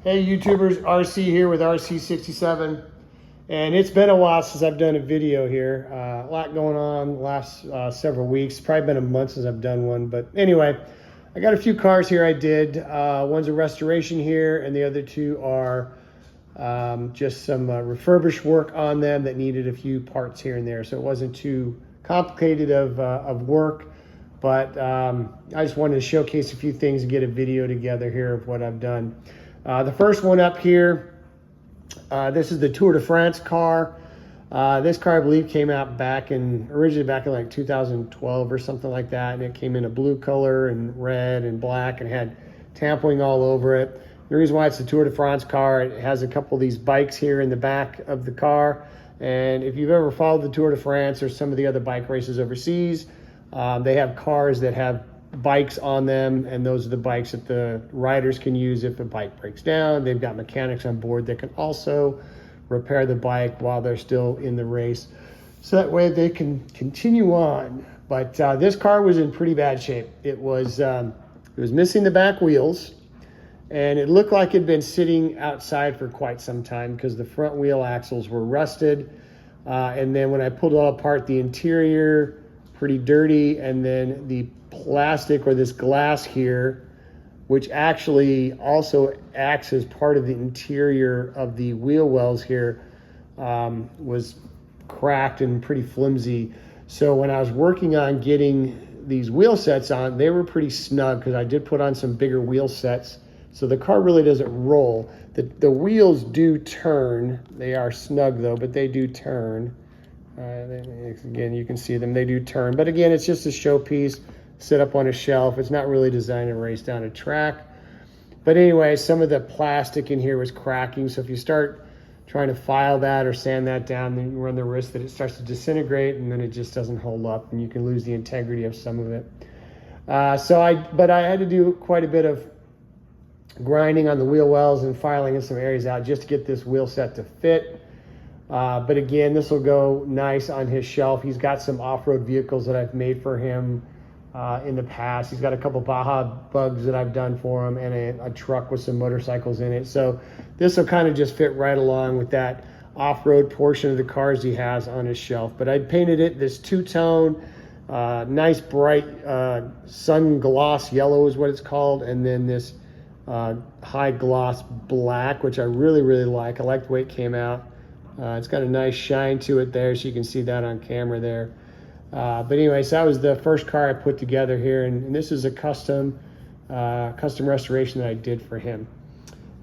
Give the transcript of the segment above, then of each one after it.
Hey YouTubers, RC here with RC67, and it's been a while since I've done a video here. A lot going on the last several weeks. Probably been a month since I've done one, but anyway, I got a few cars here I did. One's a restoration here, and the other two are just some refurbished work on them that needed a few parts here and there, so it wasn't too complicated of work. But I just wanted to showcase a few things and get a video together here of what I've done. The first one up here, this is the Tour de France car. This car, I believe, came out originally back in like 2012 or something like that, and it came in a blue color and red and black and had tampering all over it. The reason why it's the Tour de France car, it has a couple of these bikes here in the back of the car, and if you've ever followed the Tour de France or some of the other bike races overseas, they have cars that have bikes on them, and those are the bikes that the riders can use if the bike breaks down. They've got mechanics on board that can also repair the bike while they're still in the race, so that way they can continue on. But this car was in pretty bad shape. It was missing the back wheels, and it looked like it'd been sitting outside for quite some time because the front wheel axles were rusted, and then when I pulled it all apart, the interior pretty dirty, and then the plastic or this glass here, which actually also acts as part of the interior of the wheel wells here, was cracked and pretty flimsy. So when I was working on getting these wheel sets on, they were pretty snug because I did put on some bigger wheel sets, so the car really doesn't roll. The wheels do turn. They are snug though, but they do turn. Again, you can see them, they do turn, but again, it's just a showpiece, sit up on a shelf. It's not really designed to race down a track. But anyway, some of the plastic in here was cracking, so if you start trying to file that or sand that down, then you run the risk that it starts to disintegrate, and then it just doesn't hold up, and you can lose the integrity of some of it. But I had to do quite a bit of grinding on the wheel wells and filing in some areas out just to get this wheel set to fit. But again, this will go nice on his shelf. He's got some off-road vehicles that I've made for him in the past. He's got a couple Baja Bugs that I've done for him, and a truck with some motorcycles in it. So this will kind of just fit right along with that off-road portion of the cars he has on his shelf. But I painted it this two-tone, nice bright sun gloss yellow is what it's called, and then this high gloss black, which I really, really like. I like the way it came out. It's got a nice shine to it there, so you can see that on camera there. But anyway, so that was the first car I put together here, and this is a custom restoration that I did for him.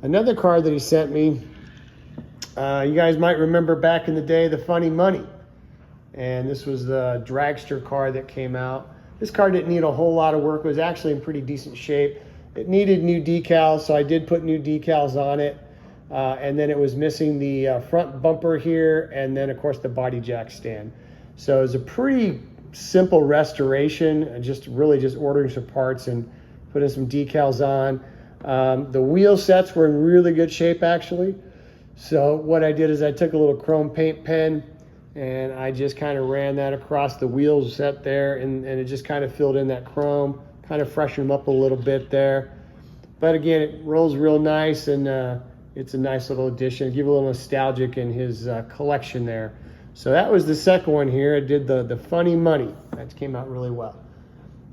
Another car that he sent me, you guys might remember back in the day, the Funny Money, and this was the dragster car that came out. This car didn't need a whole lot of work. It was actually in pretty decent shape. It needed new decals, so I did put new decals on it. And then it was missing the front bumper here, and then of course the body jack stand. So it was a pretty simple restoration, just ordering some parts and putting some decals on. The wheel sets were in really good shape actually. So what I did is I took a little chrome paint pen and I just kind of ran that across the wheel set there, and it just kind of filled in that chrome, kind of freshened them up a little bit there. But again, it rolls real nice, and it's a nice little addition. Give a little nostalgic in his collection there. So that was the second one here. I did the Funny Money. That came out really well.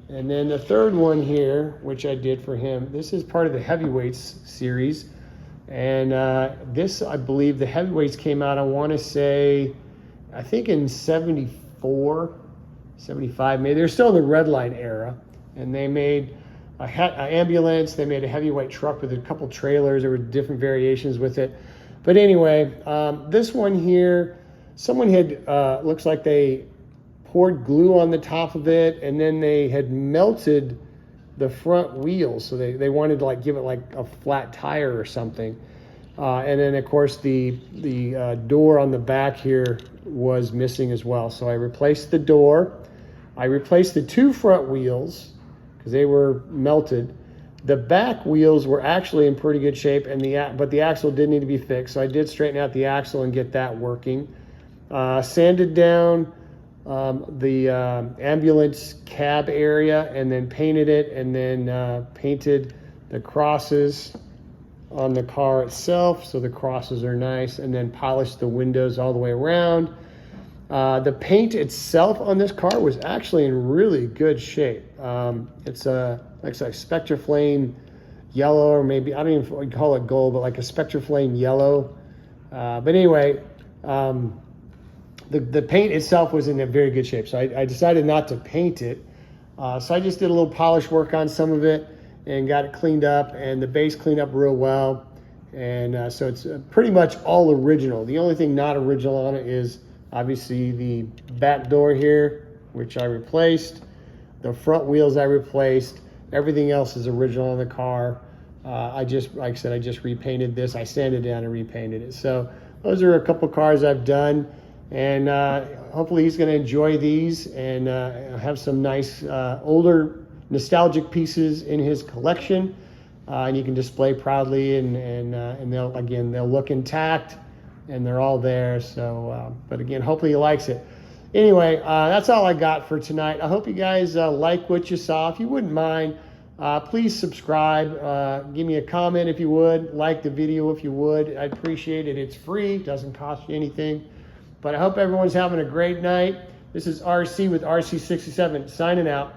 And then the third one here, which I did for him, this is part of the Heavyweights series. And this, I believe, the Heavyweights came out, I want to say, I think in 74, 75, maybe. They're still in the Redline era. And they made an ambulance, they made a heavyweight truck with a couple trailers. There were different variations with it. But anyway, this one here, someone had, looks like they poured glue on the top of it, and then they had melted the front wheels. So they wanted to like give it like a flat tire or something. And then of course the door on the back here was missing as well. So I replaced the door. I replaced the two front wheels because they were melted. The back wheels were actually in pretty good shape, but the axle did need to be fixed. So I did straighten out the axle and get that working. Sanded down the ambulance cab area, and then painted it, and then painted the crosses on the car itself, so the crosses are nice, and then polished the windows all the way around. The paint itself on this car was actually in really good shape. It's a like I said, Spectraflame yellow, or maybe I don't even know if call it gold, but like a Spectraflame yellow. But anyway, the paint itself was in a very good shape, so I decided not to paint it. So I just did a little polish work on some of it and got it cleaned up, and the base cleaned up real well. And so it's pretty much all original. The only thing not original on it is obviously the back door here, which I replaced. The front wheels I replaced. Everything else is original on the car. Like I said, I just repainted this. I sanded down and repainted it. So those are a couple cars I've done. And hopefully he's going to enjoy these and have some nice older nostalgic pieces in his collection. And you can display proudly, and they'll look intact, and they're all there. So, but again, hopefully he likes it. Anyway, that's all I got for tonight. I hope you guys like what you saw. If you wouldn't mind, please subscribe. Give me a comment if you would. Like the video if you would. I'd appreciate it. It's free. It doesn't cost you anything. But I hope everyone's having a great night. This is RC with RC67 signing out.